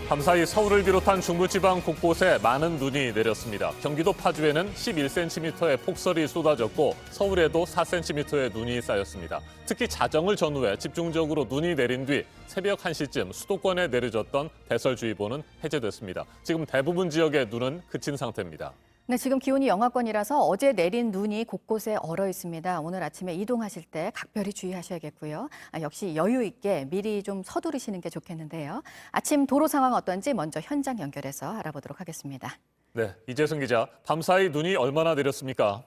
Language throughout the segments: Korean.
밤사이 서울을 비롯한 중부지방 곳곳에 많은 눈이 내렸습니다. 경기도 파주에는 11cm의 폭설이 쏟아졌고 서울에도 4cm의 눈이 쌓였습니다. 특히 자정을 전후해 집중적으로 눈이 내린 뒤 새벽 1시쯤 수도권에 내려졌던 대설주의보는 해제됐습니다. 지금 대부분 지역의 눈은 그친 상태입니다. 네, 지금 기온이 영하권이라서 어제 내린 눈이 곳곳에 얼어 있습니다. 오늘 아침에 이동하실 때 각별히 주의하셔야겠고요. 역시 여유 있게 미리 좀 서두르시는 게 좋겠는데요. 아침 도로 상황 어떤지 먼저 현장 연결해서 알아보도록 하겠습니다. 네, 이재승 기자, 밤사이 눈이 얼마나 내렸습니까?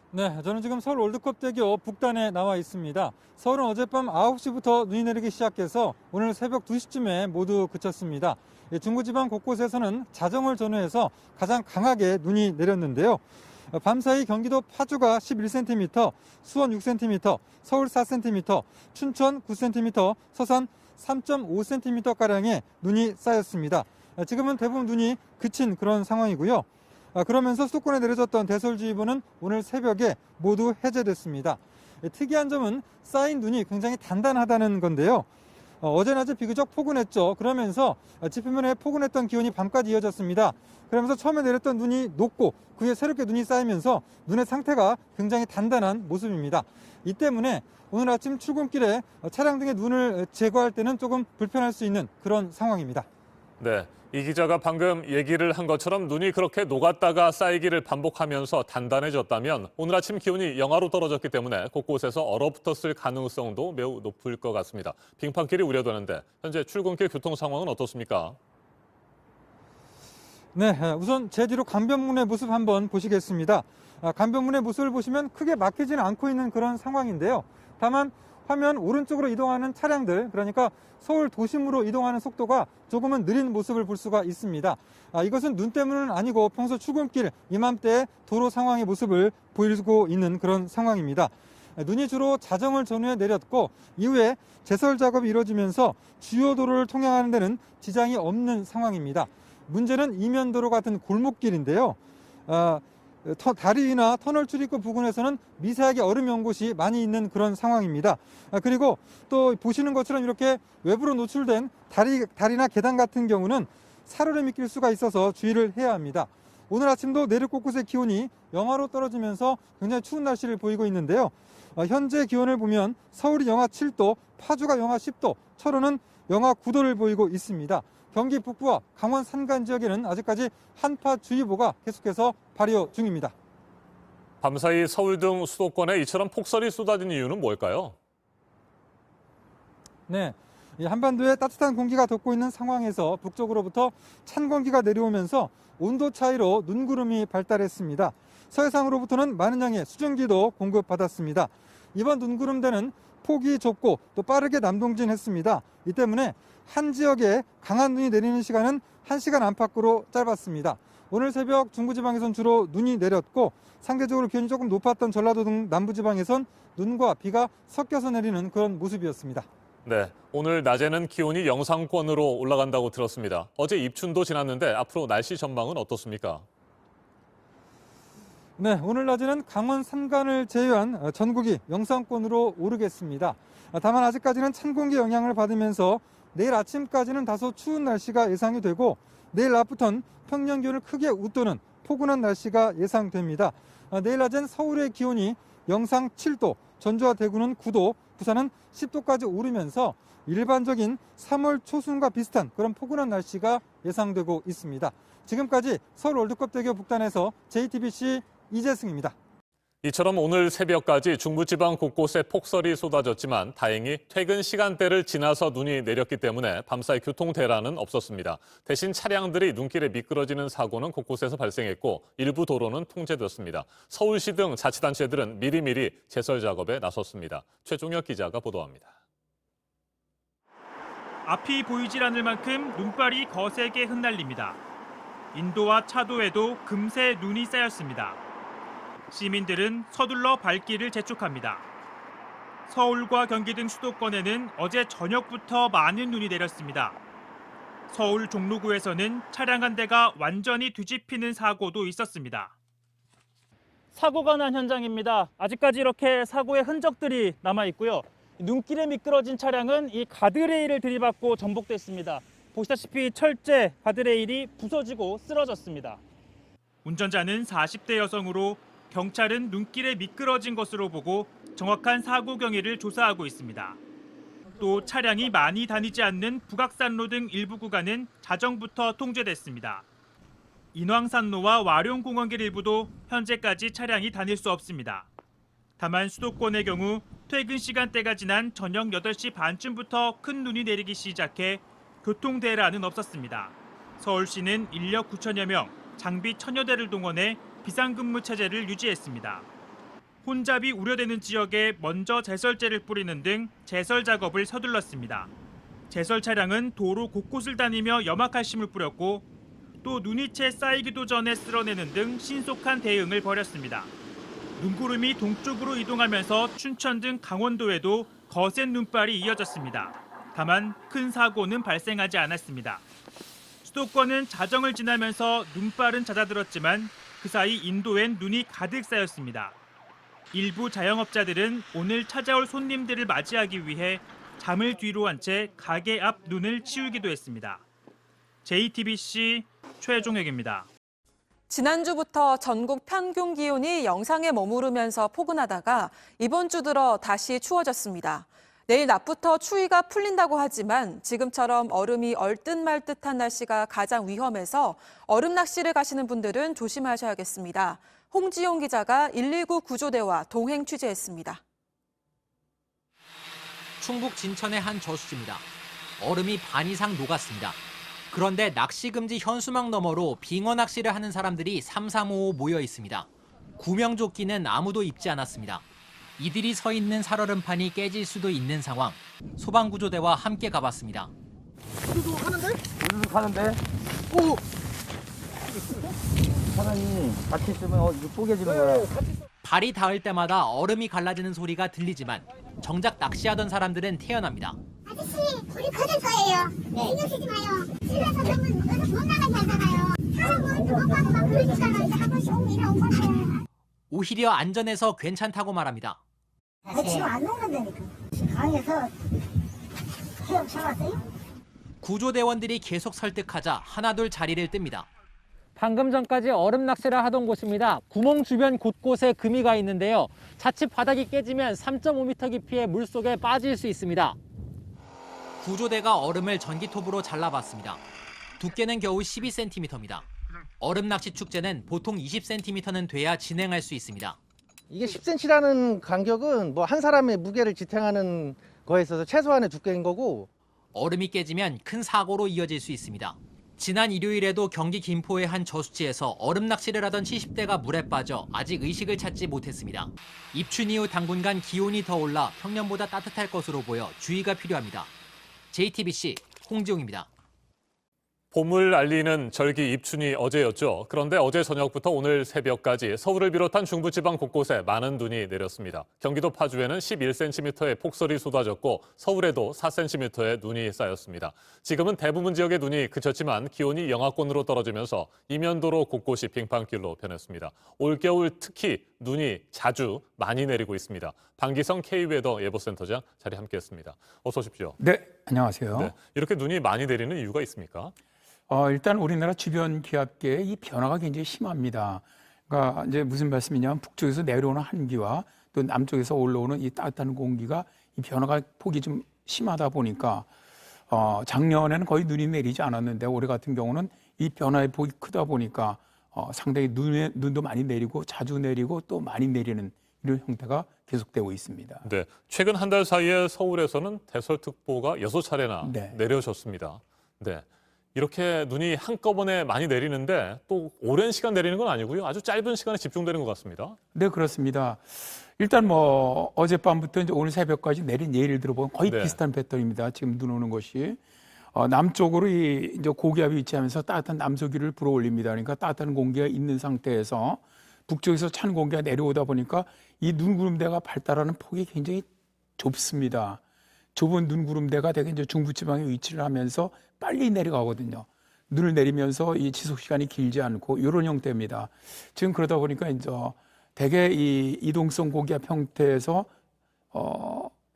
네, 저는 지금 서울 올드컵대교 북단에 나와 있습니다. 서울은 어젯밤 9시부터 눈이 내리기 시작해서 오늘 새벽 2시쯤에 모두 그쳤습니다. 중부지방 곳곳에서는 자정을 전후해서 가장 강하게 눈이 내렸는데요. 밤사이 경기도 파주가 11cm, 수원 6cm, 서울 4cm, 춘천 9cm, 서산 3.5cm가량의 눈이 쌓였습니다. 지금은 대부분 눈이 그친 그런 상황이고요. 그러면서 수도권에 내려졌던 대설주의보는 오늘 새벽에 모두 해제됐습니다. 특이한 점은 쌓인 눈이 굉장히 단단하다는 건데요. 어제 낮에 비교적 포근했죠. 그러면서 지표면에 포근했던 기온이 밤까지 이어졌습니다. 그러면서 처음에 내렸던 눈이 녹고 그에 새롭게 눈이 쌓이면서 눈의 상태가 굉장히 단단한 모습입니다. 이 때문에 오늘 아침 출근길에 차량 등의 눈을 제거할 때는 조금 불편할 수 있는 그런 상황입니다. 네, 이 기자가 방금 얘기를 한 것처럼 눈이 그렇게 녹았다가 쌓이기를 반복하면서 단단해졌다면 오늘 아침 기온이 영하로 떨어졌기 때문에 곳곳에서 얼어붙었을 가능성도 매우 높을 것 같습니다. 빙판길이 우려되는데 현재 출근길 교통 상황은 어떻습니까? 네, 우선 제 뒤로 간변문의 모습 한번 보시겠습니다. 간변문의 모습을 보시면 크게 막히지는 않고 있는 그런 상황인데요. 다만 화면 오른쪽으로 이동하는 차량들, 그러니까 서울 도심으로 이동하는 속도가 조금은 느린 모습을 볼 수가 있습니다. 이것은 눈 때문은 아니고 평소 출근길 이맘때 도로 상황의 모습을 보이고 있는 그런 상황입니다. 눈이 주로 자정을 전후에 내렸고 이후에 제설 작업이 이루어지면서 주요 도로를 통행하는 데는 지장이 없는 상황입니다. 문제는 이면도로 같은 골목길인데요. 다리나 터널 출입구 부근에서는 미세하게 얼음이 온 곳이 많이 있는 그런 상황입니다. 그리고 또 보시는 것처럼 이렇게 외부로 노출된 다리나 계단 같은 경우는 살얼음이 낄 수가 있어서 주의를 해야 합니다. 오늘 아침도 내륙 곳곳의 기온이 영하로 떨어지면서 굉장히 추운 날씨를 보이고 있는데요. 현재 기온을 보면 서울이 영하 7도, 파주가 영하 10도, 철원은 영하 9도를 보이고 있습니다. 경기 북부와 강원 산간 지역에는 아직까지 한파주의보가 계속해서 발효 중입니다. 밤사이 서울 등 수도권에 이처럼 폭설이 쏟아진 이유는 뭘까요? 네, 한반도에 따뜻한 공기가 덮고 있는 상황에서 북쪽으로부터 찬 공기가 내려오면서 온도 차이로 눈구름이 발달했습니다. 서해상으로부터는 많은 양의 수증기도 공급받았습니다. 이번 눈구름대는 폭이 좁고 또 빠르게 남동진했습니다. 이 때문에 한 지역에 강한 눈이 내리는 시간은 1시간 안팎으로 짧았습니다. 오늘 새벽 중부지방에선 주로 눈이 내렸고 상대적으로 기온이 조금 높았던 전라도 등 남부지방에선 눈과 비가 섞여서 내리는 그런 모습이었습니다. 네, 오늘 낮에는 기온이 영상권으로 올라간다고 들었습니다. 어제 입춘도 지났는데 앞으로 날씨 전망은 어떻습니까? 네, 오늘 낮에는 강원 산간을 제외한 전국이 영상권으로 오르겠습니다. 다만 아직까지는 찬 공기 영향을 받으면서 내일 아침까지는 다소 추운 날씨가 예상이 되고 내일 낮부터는 평년 기온을 크게 웃도는 포근한 날씨가 예상됩니다. 내일 낮엔 서울의 기온이 영상 7도, 전주와 대구는 9도, 부산은 10도까지 오르면서 일반적인 3월 초순과 비슷한 그런 포근한 날씨가 예상되고 있습니다. 지금까지 서울 월드컵대교 북단에서 JTBC 이재승입니다. 이처럼 오늘 새벽까지 중부지방 곳곳에 폭설이 쏟아졌지만 다행히 퇴근 시간대를 지나서 눈이 내렸기 때문에 밤사이 교통 대란은 없었습니다. 대신 차량들이 눈길에 미끄러지는 사고는 곳곳에서 발생했고 일부 도로는 통제됐습니다. 서울시 등 자치단체들은 미리미리 제설 작업에 나섰습니다. 최종혁 기자가 보도합니다. 앞이 보이질 않을 만큼 눈발이 거세게 흩날립니다. 인도와 차도에도 금세 눈이 쌓였습니다. 시민들은 서둘러 발길을 재촉합니다. 서울과 경기 등 수도권에는 어제 저녁부터 많은 눈이 내렸습니다. 서울 종로구에서는 차량 한 대가 완전히 뒤집히는 사고도 있었습니다. 사고가 난 현장입니다. 아직까지 이렇게 사고의 흔적들이 남아 있고요. 눈길에 미끄러진 차량은 이 가드레일을 들이받고 전복됐습니다. 보시다시피 철제 가드레일이 부서지고 쓰러졌습니다. 운전자는 40대 여성으로 경찰은 눈길에 미끄러진 것으로 보고 정확한 사고 경위를 조사하고 있습니다. 또 차량이 많이 다니지 않는 북악산로 등 일부 구간은 자정부터 통제됐습니다. 인왕산로와 와룡공원길 일부도 현재까지 차량이 다닐 수 없습니다. 다만 수도권의 경우 퇴근 시간대가 지난 저녁 8시 반쯤부터 큰 눈이 내리기 시작해 교통 대란은 없었습니다. 서울시는 인력 9천여 명, 장비 1,000여 대를 동원해 비상근무 체제를 유지했습니다. 혼잡이 우려되는 지역에 먼저 제설제를 뿌리는 등 제설 작업을 서둘렀습니다. 제설 차량은 도로 곳곳을 다니며 염화칼슘을 뿌렸고 또 눈이 채 쌓이기도 전에 쓸어내는 등 신속한 대응을 벌였습니다. 눈구름이 동쪽으로 이동하면서 춘천 등 강원도에도 거센 눈발이 이어졌습니다. 다만 큰 사고는 발생하지 않았습니다. 수도권은 자정을 지나면서 눈발은 잦아들었지만 그 사이 인도엔 눈이 가득 쌓였습니다. 일부 자영업자들은 오늘 찾아올 손님들을 맞이하기 위해 잠을 뒤로 한 채 가게 앞 눈을 치우기도 했습니다. JTBC 최종혁입니다. 지난주부터 전국 평균 기온이 영상에 머무르면서 포근하다가 이번 주 들어 다시 추워졌습니다. 내일 낮부터 추위가 풀린다고 하지만 지금처럼 얼음이 얼듯말듯한 날씨가 가장 위험해서 얼음 낚시를 가시는 분들은 조심하셔야겠습니다. 홍지용 기자가 119 구조대와 동행 취재했습니다. 충북 진천의 한 저수지입니다. 얼음이 반 이상 녹았습니다. 그런데 낚시 금지 현수막 너머로 빙어 낚시를 하는 사람들이 삼삼오오 모여 있습니다. 구명조끼는 아무도 입지 않았습니다. 이들이 서 있는 살얼음판이 깨질 수도 있는 상황. 소방구조대와 함께 가봤습니다. 우르르 가는데? 오! 사람이 같이 있으면 이거 쪼개지는 거야. 발이 닿을 때마다 얼음이 갈라지는 소리가 들리지만 정작 낚시하던 사람들은 태어납니다. 아저씨, 우리 커질 거예요. 신경 쓰지 마요. 집에서 너무 못 나가게 하잖아요. 사람은 그것만 막 그러니까 이제 한 번씩 오기를 온 거예요. 오히려 안전해서 괜찮다고 말합니다. 지금 안 녹는다니까. 강에서 헤엄쳐왔어요? 구조대원들이 계속 설득하자 하나둘 자리를 뜹니다. 방금 전까지 얼음 낚시를 하던 곳입니다. 구멍 주변 곳곳에 금이 가 있는데요. 자칫 바닥이 깨지면 3.5m 깊이의 물속에 빠질 수 있습니다. 구조대가 얼음을 전기톱으로 잘라봤습니다. 두께는 겨우 12cm입니다. 얼음 낚시 축제는 보통 20cm는 돼야 진행할 수 있습니다. 이게 10cm라는 간격은 뭐 한 사람의 무게를 지탱하는 거에 있어서 최소한의 두께인 거고. 얼음이 깨지면 큰 사고로 이어질 수 있습니다. 지난 일요일에도 경기 김포의 한 저수지에서 얼음 낚시를 하던 70대가 물에 빠져 아직 의식을 찾지 못했습니다. 입춘 이후 당분간 기온이 더 올라 평년보다 따뜻할 것으로 보여 주의가 필요합니다. JTBC 홍지용입니다. 봄을 알리는 절기 입춘이 어제였죠. 그런데 어제 저녁부터 오늘 새벽까지 서울을 비롯한 중부지방 곳곳에 많은 눈이 내렸습니다. 경기도 파주에는 11cm의 폭설이 쏟아졌고 서울에도 4cm의 눈이 쌓였습니다. 지금은 대부분 지역의 눈이 그쳤지만 기온이 영하권으로 떨어지면서 이면도로 곳곳이 빙판길로 변했습니다. 올겨울 특히 눈이 자주 많이 내리고 있습니다. 방기성 K웨더 예보센터장 자리 함께했습니다. 어서 오십시오. 네, 안녕하세요. 네, 이렇게 눈이 많이 내리는 이유가 있습니까? 일단 우리나라 주변 기압계의 이 변화가 굉장히 심합니다. 그러니까 이제 무슨 말씀이냐면 북쪽에서 내려오는 한기와 또 남쪽에서 올라오는 이 따뜻한 공기가 이 변화가 폭이 좀 심하다 보니까 작년에는 거의 눈이 내리지 않았는데 올해 같은 경우는 이 변화의 폭이 크다 보니까 상당히 눈도 많이 내리고 자주 내리고 또 많이 내리는 이런 형태가 계속되고 있습니다. 네, 최근 한 달 사이에 서울에서는 대설특보가 6차례나 네. 내려졌습니다. 네, 이렇게 눈이 한꺼번에 많이 내리는데 또 오랜 시간 내리는 건 아니고요. 아주 짧은 시간에 집중되는 것 같습니다. 네, 그렇습니다. 일단 뭐 어젯밤부터 이제 오늘 새벽까지 내린 예를 들어보면 거의 네. 비슷한 패턴입니다. 지금 눈 오는 것이 남쪽으로 이제 고기압이 위치하면서 따뜻한 남서기를 불어올립니다. 그러니까 따뜻한 공기가 있는 상태에서 북쪽에서 찬 공기가 내려오다 보니까 이 눈구름대가 발달하는 폭이 굉장히 좁습니다. 좁은 눈구름대가 되게 이제 중부지방에 위치를 하면서 빨리 내려가거든요. 눈을 내리면서 이 지속 시간이 길지 않고 이런 형태입니다. 지금 그러다 보니까 이제 대개 이 이동성 고기압 형태에서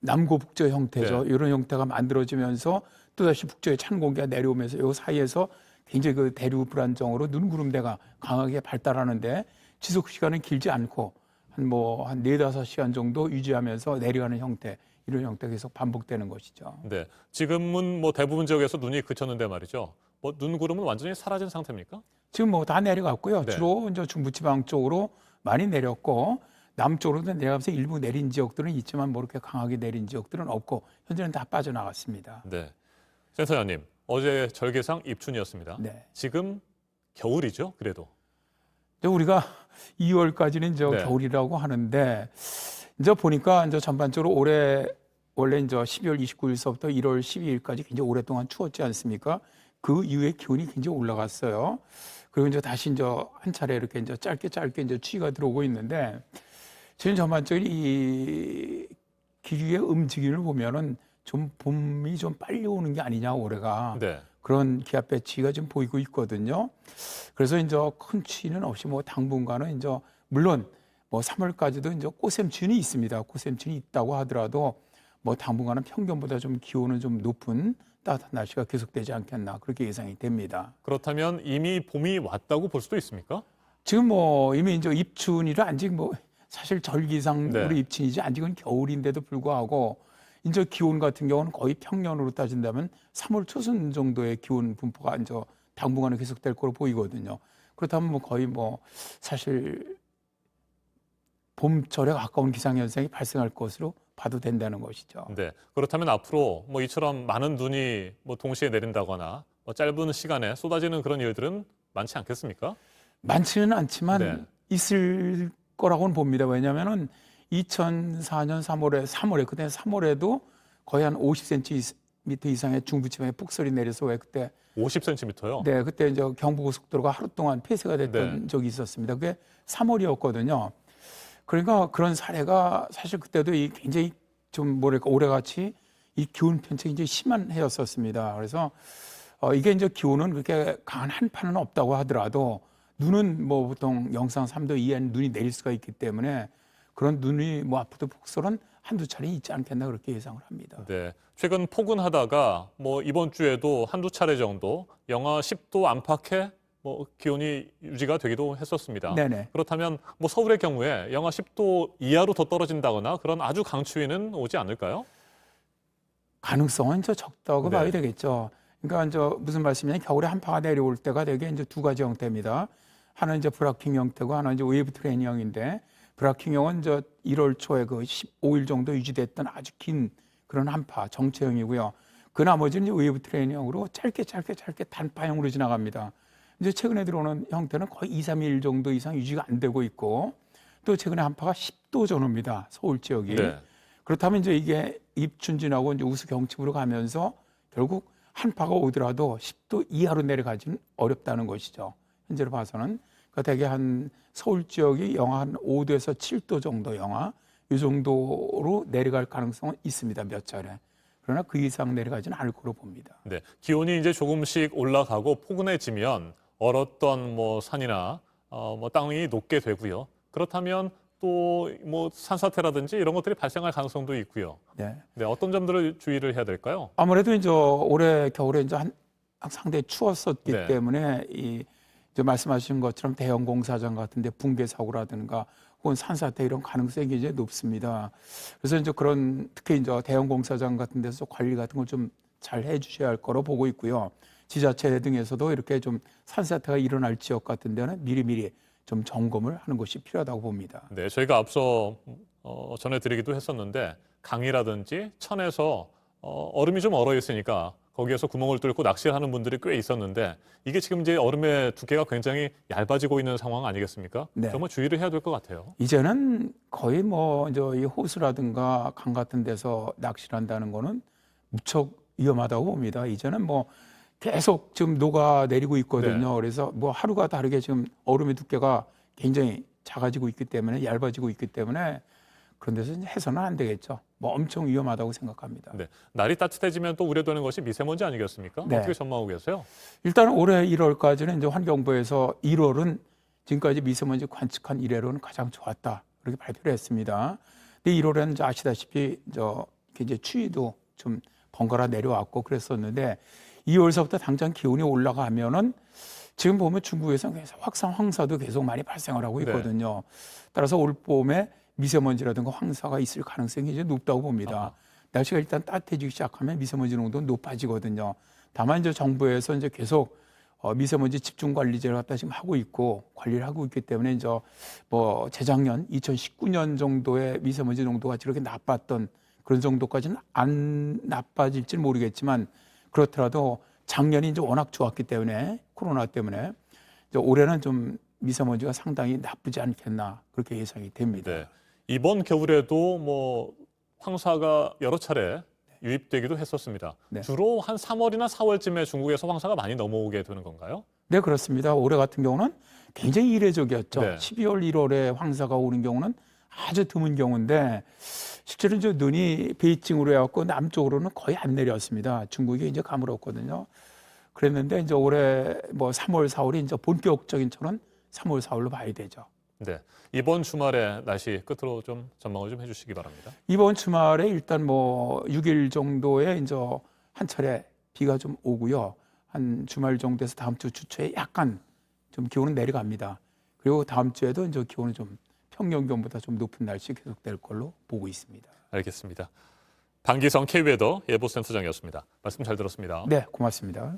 남고 북저 형태죠. 네. 이런 형태가 만들어지면서 또다시 북쪽에 찬 공기가 내려오면서 이 사이에서 굉장히 그 대륙 불안정으로 눈구름대가 강하게 발달하는데 지속 시간은 길지 않고 한 4-5시간 정도 유지하면서 내려가는 형태, 이런 형태가 계속 반복되는 것이죠. 네. 지금은 뭐 대부분 지역에서 눈이 그쳤는데 말이죠. 뭐 눈구름은 완전히 사라진 상태입니까? 지금 다 내려갔고요. 네. 주로 이제 중부지방 쪽으로 많이 내렸고 남쪽으로도 내려가면서 일부 내린 지역들은 있지만 뭐 이렇게 강하게 내린 지역들은 없고 현재는 다 빠져나갔습니다. 네. 센터장님, 어제 절개상 입춘이었습니다. 네. 지금 겨울이죠, 그래도. 우리가 2월까지는 이제 네. 겨울이라고 하는데 이제 보니까 이제 전반적으로 올해 원래 이제 12월 29일서부터 1월 12일까지 굉장히 오랫동안 추웠지 않습니까? 그 이후에 기온이 굉장히 올라갔어요. 그리고 이제 다시 이제 한 차례 이렇게 이제 짧게 이제 추위가 들어오고 있는데 지금 전반적인 이 기류의 움직임을 보면은 좀 봄이 좀 빨리 오는 게 아니냐 올해가. 네. 그런 기압 배치가 좀 보이고 있거든요. 그래서 이제 큰 추위는 없이 당분간은 이제 물론 3월까지도 이제 꽃샘춘이 있습니다. 꽃샘춘이 있다고 하더라도 당분간은 평균보다 좀 기온은 좀 높은 따뜻한 날씨가 계속되지 않겠나 그렇게 예상이 됩니다. 그렇다면 이미 봄이 왔다고 볼 수도 있습니까? 지금 이미 이제 입춘이라 아직 사실 절기상으로 네. 입춘이지 아직은 겨울인데도 불구하고 이제 기온 같은 경우는 거의 평년으로 따진다면 3월 초순 정도의 기온 분포가 이제 당분간은 계속될 거로 보이거든요. 그렇다면 거의 사실 봄철에 가까운 기상현상이 발생할 것으로 봐도 된다는 것이죠. 네. 그렇다면 앞으로 이처럼 많은 눈이 동시에 내린다거나 짧은 시간에 쏟아지는 그런 일들은 많지 않겠습니까? 많지는 않지만 네. 있을 거라고는 봅니다. 왜냐하면은 2004년 3월에 그때 3월에도 거의 한 50cm 이상의 중부지방에 폭설이 내려서 왜 그때 50cm요? 네, 그때 이제 경부고속도로가 하루 동안 폐쇄가 됐던 네. 적이 있었습니다. 그게 3월이었거든요. 그러니까 그런 사례가 사실 그때도 굉장히 좀 올해같이 이 기온 편차가 굉장히 심한 해였었습니다. 그래서 이게 이제 기온은 그렇게 강한 한파는 없다고 하더라도 눈은 보통 영상 3도 이하는 눈이 내릴 수가 있기 때문에 그런 눈이 앞으로도 폭설은 한두 차례 있지 않겠나 그렇게 예상을 합니다. 네. 최근 포근하다가 이번 주에도 한두 차례 정도 영하 10도 안팎의 기온이 유지가 되기도 했었습니다. 네네. 그렇다면 서울의 경우에 영하 10도 이하로 더 떨어진다거나 그런 아주 강추위는 오지 않을까요? 가능성은 이제 적다고 네. 봐야 되겠죠. 그러니까 이제 무슨 말씀이냐면 겨울에 한파가 내려올 때가 되게 이제 두 가지 형태입니다. 하나는 이제 브라킹 형태고 하나는 이제 웨이브 트레이닝형인데 브라킹형은 이제 1월 초에 그 15일 정도 유지됐던 아주 긴 그런 한파 정체형이고요. 그 나머지는 이제 웨이브 트레이닝형으로 짧게 단파형으로 지나갑니다. 이제 최근에 들어오는 형태는 거의 2-3일 정도 이상 유지가 안 되고 있고 또 최근에 한파가 10도 전후입니다. 서울 지역이. 네. 그렇다면 이제 이게 입춘 지나고 이제 우수 경칩으로 가면서 결국 한파가 오더라도 10도 이하로 내려가지는 어렵다는 것이죠. 현재로 봐서는. 그러니까 대개 한 서울 지역이 영하 한 5도에서 7도 정도 영하 이 정도로 내려갈 가능성은 있습니다. 몇 차례. 그러나 그 이상 내려가지는 않을 거로 봅니다. 네. 기온이 이제 조금씩 올라가고 포근해지면 얼었던 산이나 땅이 녹게 되고요. 그렇다면 또 산사태라든지 이런 것들이 발생할 가능성도 있고요. 네. 네, 어떤 점들을 주의를 해야 될까요? 아무래도 이제 올해 겨울에 이제 상당히 추웠었기 네. 때문에 이제 말씀하신 것처럼 대형 공사장 같은데 붕괴 사고라든가 혹은 산사태 이런 가능성이 이제 높습니다. 그래서 이제 그런 특히 이제 대형 공사장 같은 데서 관리 같은 걸 좀 잘 해주셔야 할 거로 보고 있고요. 지자체 등에서도 이렇게 좀 산사태가 일어날 지역 같은 데는 미리미리 좀 점검을 하는 것이 필요하다고 봅니다. 네, 저희가 앞서 전해드리기도 했었는데 강이라든지 천에서 얼음이 좀 얼어 있으니까 거기에서 구멍을 뚫고 낚시를 하는 분들이 꽤 있었는데 이게 지금 이제 얼음의 두께가 굉장히 얇아지고 있는 상황 아니겠습니까? 네. 정말 주의를 해야 될 것 같아요. 이제는 거의 이제 이 호수라든가 강 같은 데서 낚시를 한다는 거는 무척 위험하다고 봅니다. 이제는 계속 지금 녹아내리고 있거든요. 네. 그래서 하루가 다르게 지금 얼음의 두께가 굉장히 작아지고 있기 때문에 얇아지고 있기 때문에 그런 데서 해서는 안 되겠죠. 엄청 위험하다고 생각합니다. 네, 날이 따뜻해지면 또 우려되는 것이 미세먼지 아니겠습니까? 네. 어떻게 전망하고 계세요? 일단 올해 1월까지는 이제 환경부에서 1월은 지금까지 미세먼지 관측한 이래로는 가장 좋았다. 이렇게 발표를 했습니다. 근데 1월에는 이제 아시다시피 이제 추위도 좀 번갈아 내려왔고 그랬었는데 2월서부터 당장 기온이 올라가면은 지금 보면 중국에서는 계속 확산 황사도 계속 많이 발생을 하고 있거든요. 따라서 올 봄에 미세먼지라든가 황사가 있을 가능성이 이제 높다고 봅니다. 날씨가 일단 따뜻해지기 시작하면 미세먼지 농도는 높아지거든요. 다만 이제 정부에서 이제 계속 미세먼지 집중 관리제를 갖다 지금 하고 있고 관리를 하고 있기 때문에 이제 뭐 재작년 2019년 정도의 미세먼지 농도가 저렇게 나빴던 그런 정도까지는 안 나빠질지 모르겠지만 그렇더라도 작년이 이제 워낙 좋았기 때문에 코로나 때문에 이제 올해는 좀 미세먼지가 상당히 나쁘지 않겠나 그렇게 예상이 됩니다. 네. 이번 겨울에도 뭐 황사가 여러 차례 유입되기도 했었습니다. 네. 주로 한 3월이나 4월쯤에 중국에서 황사가 많이 넘어오게 되는 건가요? 네, 그렇습니다. 올해 같은 경우는 굉장히 이례적이었죠. 네. 12월, 1월에 황사가 오는 경우는 아주 드문 경우인데 실제로 이제 눈이 베이징으로 해갖고 남쪽으로는 거의 안 내렸습니다. 중국이 이제 가물었거든요. 그랬는데 이제 올해 뭐 3월, 4월이 이제 본격적인 철은 3월, 4월로 봐야 되죠. 네. 이번 주말에 날씨 끝으로 좀 전망을 좀 해주시기 바랍니다. 이번 주말에 일단 뭐 6일 정도에 이제 한 차례 비가 좀 오고요. 한 주말 정도에서 다음 주 주초에 약간 좀 기온은 내려갑니다. 그리고 다음 주에도 이제 기온은 좀 평년 기온보다 좀 높은 날씨 계속될 걸로 보고 있습니다. 알겠습니다. 방기성 K웨더 예보센터장이었습니다. 말씀 잘 들었습니다. 네, 고맙습니다.